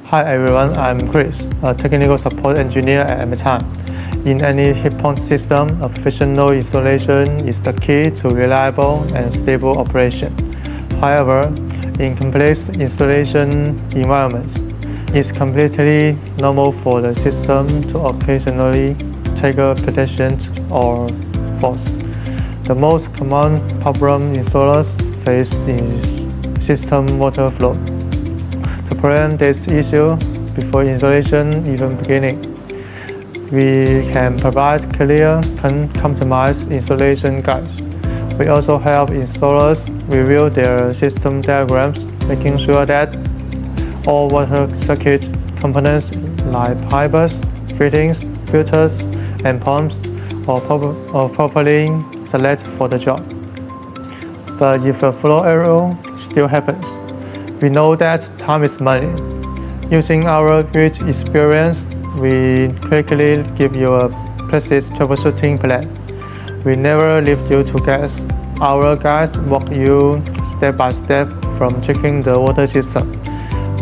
Hi everyone, I'm Chris, a technical support engineer at Amitime. In any heat pump system, a professional installation is the key to reliable and stable operation. However, in complex installation environments, it's completely normal for the system to occasionally trigger petitions or faults. The most common problem installers face is system water flow. To prevent this issue before installation even beginning, we can provide clear, customized installation guides. We also help installers review their system diagrams, making sure that all water circuit components like pipes, fittings, filters, and pumps are properly selected for the job. But if a flow error still happens, we know that time is money. Using our great experience, we quickly give you a precise troubleshooting plan. We never leave you to guess. Our guides walk you step by step from checking the water system,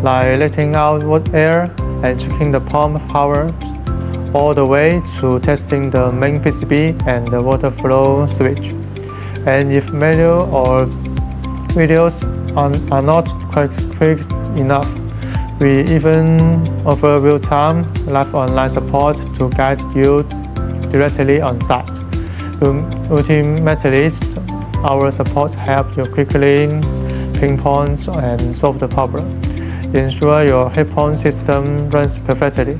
like letting out air and checking the pump power, all the way to testing the main PCB and the water flow switch. And if manual or videos are not quite quick enough, we even offer real-time live online support to guide you directly on site. Ultimately, our support helps you quickly pinpoint and solve the problem. Ensure your heat pump system runs perfectly.